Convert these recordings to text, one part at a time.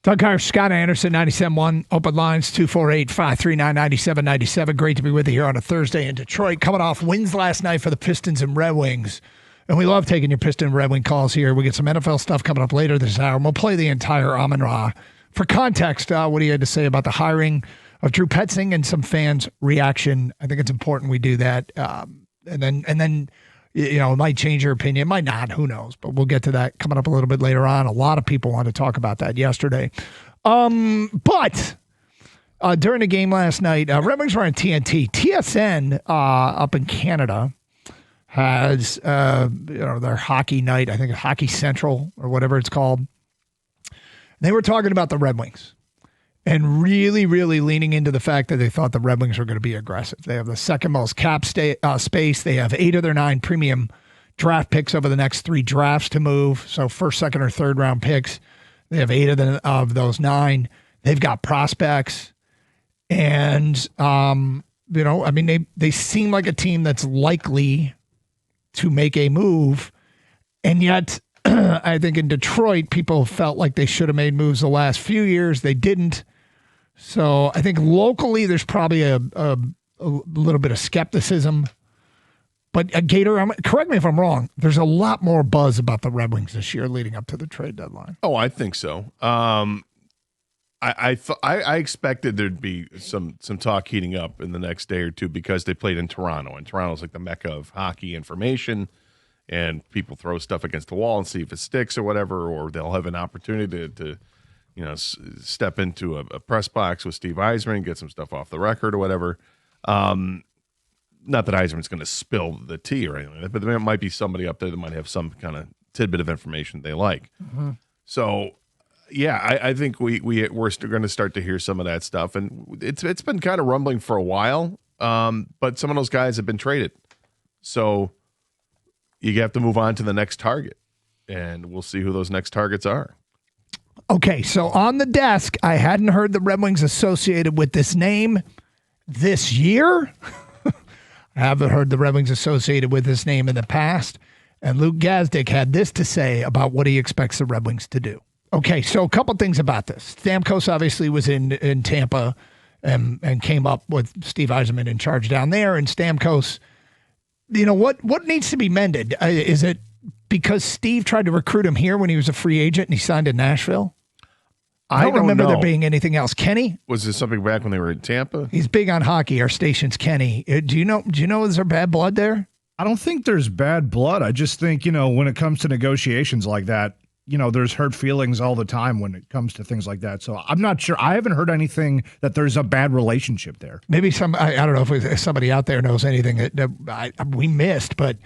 Doug Karsch, Scott Anderson, 97.1. Open lines, 248-539-9797. Great to be with you here on a Thursday in Detroit. Coming off wins last night for the Pistons and Red Wings. And we love taking your Piston and Red Wing calls here. We get some NFL stuff coming up later this hour. And we'll play the entire Amon-Ra. For context, what do you have to say about the hiring of Drew Petzing and some fans' reaction? I think it's important we do that. And then you know, it might change your opinion. It might not. Who knows? But we'll get to that coming up a little bit later on. A lot of people wanted to talk about that yesterday. But during the game last night, Red Wings were on TNT. TSN up in Canada has their hockey night. I think Hockey Central or whatever it's called. They were talking about the Red Wings and really, really leaning into the fact that they thought the Red Wings were going to be aggressive. They have the second most cap space. They have 8 of their 9 premium draft picks over the next 3 drafts to move. So first, second, or third round picks. They have 8 of those 9. They've got prospects. And, they seem like a team that's likely to make a move. And yet, I think in Detroit, people felt like they should have made moves the last few years. They didn't. So I think locally there's probably a little bit of skepticism. But Gator, correct me if I'm wrong, there's a lot more buzz about the Red Wings this year leading up to the trade deadline. Oh, I think so. I expected there'd be some talk heating up in the next day or two because they played in Toronto, and Toronto's like the mecca of hockey information, and people throw stuff against the wall and see if it sticks or whatever, or they'll have an opportunity to step into a press box with Steve Yzerman, get some stuff off the record or whatever. Not that Yzerman's going to spill the tea or anything, but there might be somebody up there that might have some kind of tidbit of information they like. Mm-hmm. So, yeah, I think we're going to start to hear some of that stuff, and it's been kind of rumbling for a while. But some of those guys have been traded, so you have to move on to the next target, and we'll see who those next targets are. Okay, so on the desk, I hadn't heard the Red Wings associated with this name this year. I haven't heard the Red Wings associated with this name in the past. And Luke Gazdic had this to say about what he expects the Red Wings to do. Okay, so a couple things about this. Stamkos obviously was in Tampa and came up with Steve Yzerman in charge down there. And Stamkos, what needs to be mended? Is it because Steve tried to recruit him here when he was a free agent and he signed in Nashville? I don't remember there being anything else. Kenny? Was there something back when they were in Tampa? He's big on hockey. Our station's Kenny. Do you know is there bad blood there? I don't think there's bad blood. I just think, when it comes to negotiations like that, there's hurt feelings all the time when it comes to things like that. So I'm not sure. I haven't heard anything that there's a bad relationship there. Maybe I don't know if somebody out there knows anything that we missed, but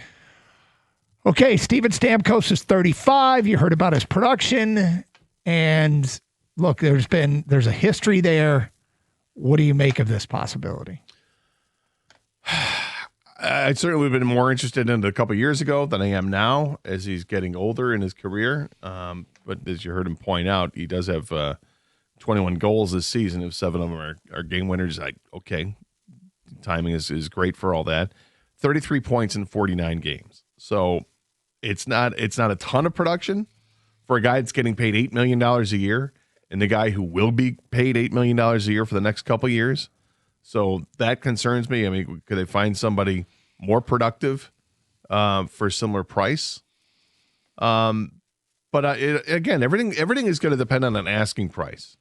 okay, Steven Stamkos is 35. You heard about his production, and look, there's a history there. What do you make of this possibility? I certainly would have been more interested in it a couple of years ago than I am now as he's getting older in his career. But as you heard him point out, he does have 21 goals this season. If 7 of them are game winners, okay, timing is great for all that. 33 points in 49 games. So it's not a ton of production for a guy that's getting paid $8 million a year and the guy who will be paid $8 million a year for the next couple of years. So that concerns me. I mean, could they find somebody more productive for a similar price? But again, everything is going to depend on an asking price.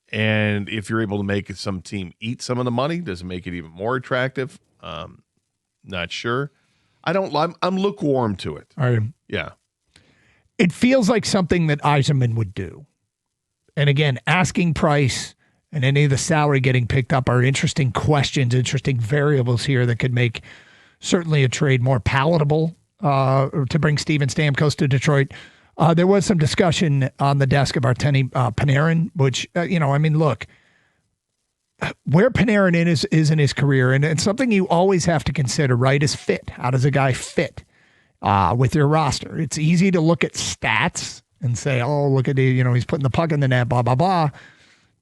And if you're able to make some team eat some of the money, does it make it even more attractive? Not sure. I'm lukewarm to it. Are you? Yeah. It feels like something that Yzerman would do. And again, asking price and any of the salary getting picked up are interesting questions, interesting variables here that could make certainly a trade more palatable to bring Steven Stamkos to Detroit. There was some discussion on the desk of Artemi Panarin, which, look, where Panarin is in his career, and it's something you always have to consider, right, is fit. How does a guy fit with your roster? It's easy to look at stats and say, oh, look at he's putting the puck in the net, blah, blah, blah.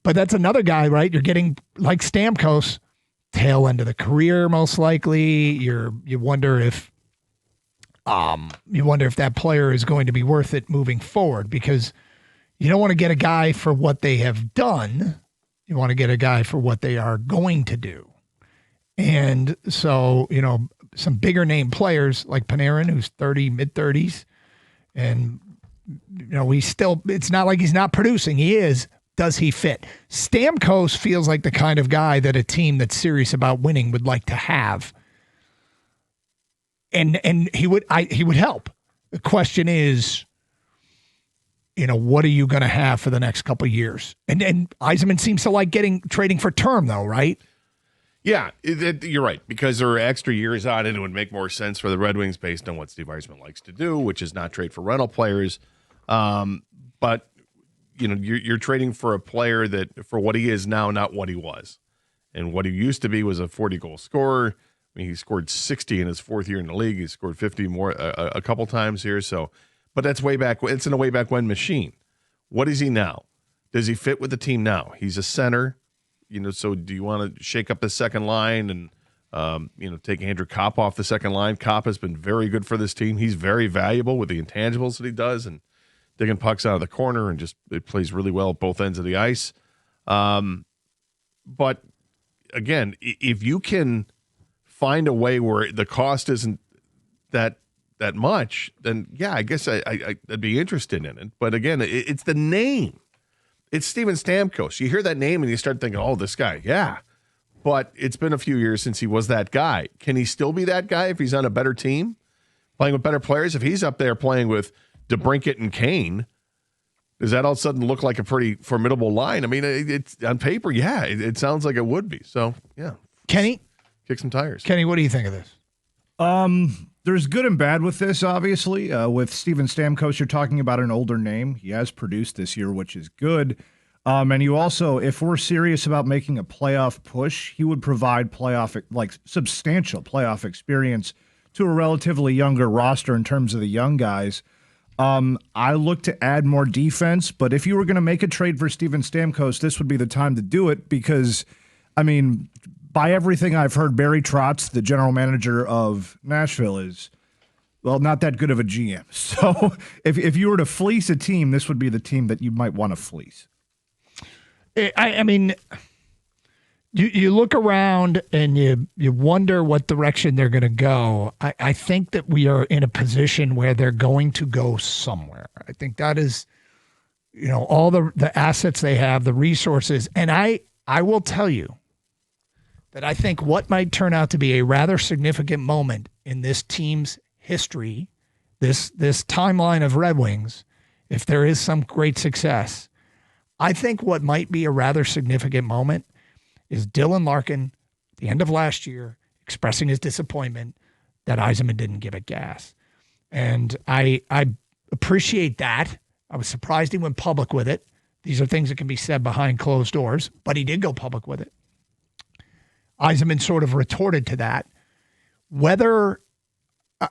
But that's another guy, right? You're getting, like Stamkos, tail end of the career, most likely. You wonder if that player is going to be worth it moving forward because You don't want to get a guy for what they have done. You want to get a guy for what they are going to do. And so, some bigger name players like Panarin, who's 30, mid-30s, and, it's not like he's not producing. He is. Does he fit? Stamkos feels like the kind of guy that a team that's serious about winning would like to have. And he would help. The question is, what are you going to have for the next couple of years? And Yzerman seems to like trading for term, though, right? Yeah, you're right, because there are extra years on it. It would make more sense for the Red Wings based on what Steve Yzerman likes to do, which is not trade for rental players. But you're trading for a player that for what he is now, not what he was, and what he used to be was a 40-goal scorer. I mean, he scored 60 in his fourth year in the league. He scored 50 more a couple times here. So, but that's way back. It's in a way back when machine. What is he now? Does he fit with the team now? He's a center. So do you want to shake up the second line and, take Andrew Kopp off the second line? Kopp has been very good for this team. He's very valuable with the intangibles that he does and digging pucks out of the corner and it plays really well at both ends of the ice. But again, if you can find a way where the cost isn't that much, then yeah, I guess I'd be interested in it. But again, it's the name. It's Steven Stamkos. You hear that name and you start thinking, oh, this guy, yeah. But it's been a few years since he was that guy. Can he still be that guy if he's on a better team, playing with better players? If he's up there playing with DeBrincat and Kane, does that all of a sudden look like a pretty formidable line? I mean, it's on paper, yeah, it sounds like it would be. So, yeah. Kenny? Kick some tires. Kenny, what do you think of this? There's good and bad with this, obviously. With Steven Stamkos, you're talking about an older name. He has produced this year, which is good. And you also, if we're serious about making a playoff push, he would provide substantial playoff experience to a relatively younger roster in terms of the young guys. I look to add more defense, but if you were going to make a trade for Steven Stamkos, this would be the time to do it because, by everything I've heard, Barry Trotz, the general manager of Nashville, is, not that good of a GM. So if you were to fleece a team, this would be the team that you might want to fleece. You look around and you wonder what direction they're going to go. I think that we are in a position where they're going to go somewhere. I think that is, all the assets they have, the resources. And I will tell you that I think what might turn out to be a rather significant moment in this team's history, this timeline of Red Wings, if there is some great success, I think what might be a rather significant moment is Dylan Larkin, at the end of last year, expressing his disappointment that Yzerman didn't give it gas. And I appreciate that. I was surprised he went public with it. These are things that can be said behind closed doors, but he did go public with it. Yzerman sort of retorted to that. Whether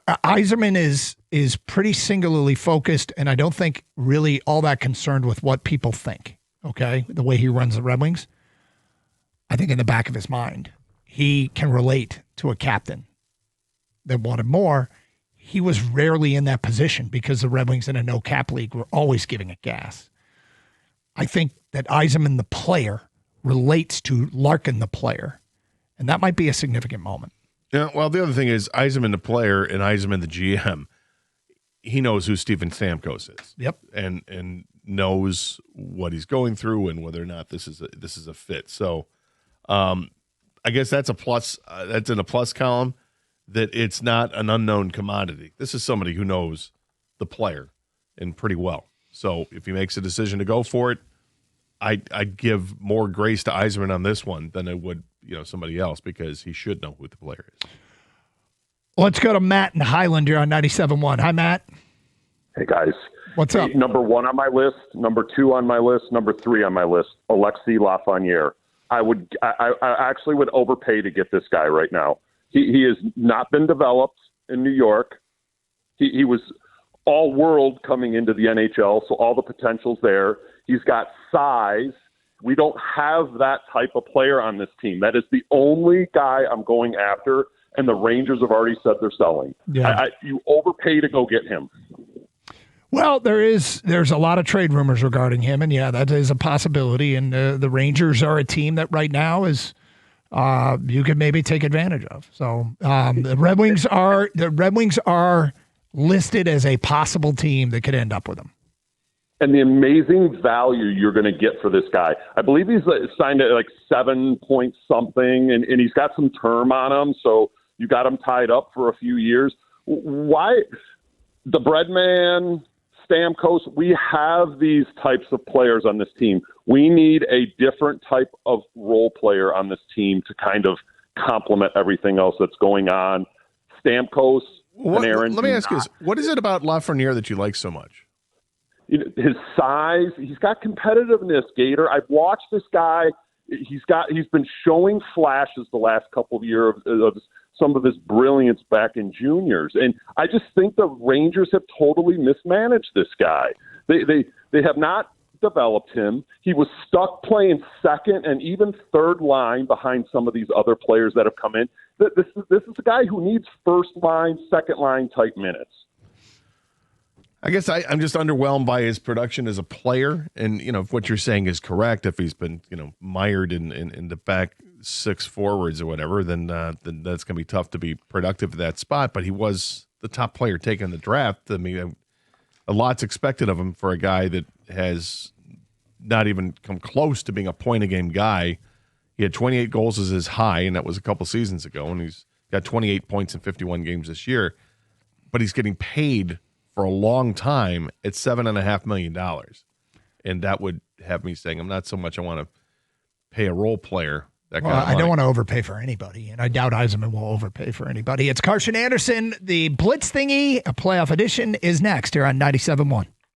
Yzerman is pretty singularly focused, and I don't think really all that concerned with what people think, okay, the way he runs the Red Wings. I think in the back of his mind, he can relate to a captain that wanted more. He was rarely in that position because the Red Wings in a no-cap league were always giving it gas. I think that Yzerman, the player, relates to Larkin, the player, and that might be a significant moment. Yeah, well, the other thing is Yzerman, the player, and Yzerman, the GM, he knows who Steven Stamkos is. Yep. And knows what he's going through and whether or not this is a fit. So I guess that's a plus. That's in a plus column, that it's not an unknown commodity. This is somebody who knows the player and pretty well. So if he makes a decision to go for it, I'd give more grace to Yzerman on this one than I would somebody else, because he should know who the player is. Let's go to Matt in Highland. You're on 97.1. Hi, Matt. Hey, guys. What's up? Number 1 on my list, number 2 on my list, number 3 on my list, Alexis Lafreniere. I actually would overpay to get this guy right now. He has not been developed in New York. He was all world coming into the NHL, so all the potential's there. He's got size. We don't have that type of player on this team. That is the only guy I'm going after, and the Rangers have already said they're selling. Yeah. You overpay to go get him. Well, there's a lot of trade rumors regarding him, and yeah, that is a possibility. And the Rangers are a team that right now is you could maybe take advantage of. So the Red Wings are listed as a possible team that could end up with him. And the amazing value you're going to get for this guy. I believe he's signed at like 7 point something, and he's got some term on him, so you got him tied up for a few years. Why the Breadman? Stamkos, we have these types of players on this team. We need a different type of role player on this team to kind of complement everything else that's going on. Stamkos, Panarin. Let me ask you this. What is it about Lafreniere that you like so much? His size, he's got competitiveness, Gator. I've watched this guy. He's been showing flashes the last couple of years of some of his brilliance back in juniors. And I just think the Rangers have totally mismanaged this guy. They have not developed him. He was stuck playing second and even third line behind some of these other players that have come in. This is a guy who needs first line, second line type minutes. I guess I'm just underwhelmed by his production as a player. And, if what you're saying is correct, if he's been, mired in the back six forwards or whatever, then that's going to be tough to be productive at that spot. But he was the top player taken in the draft. I mean, a lot's expected of him for a guy that has not even come close to being a point-a-game guy. He had 28 goals as his high, and that was a couple seasons ago. And he's got 28 points in 51 games this year. But he's getting paid for a long time at $7.5 million. And that would have me saying, I'm not so much I want to pay a role player. I don't want to overpay for anybody, and I doubt Yzerman will overpay for anybody. It's Karsch and Anderson. The Blitz Thingy, a playoff edition, is next here on 97.1.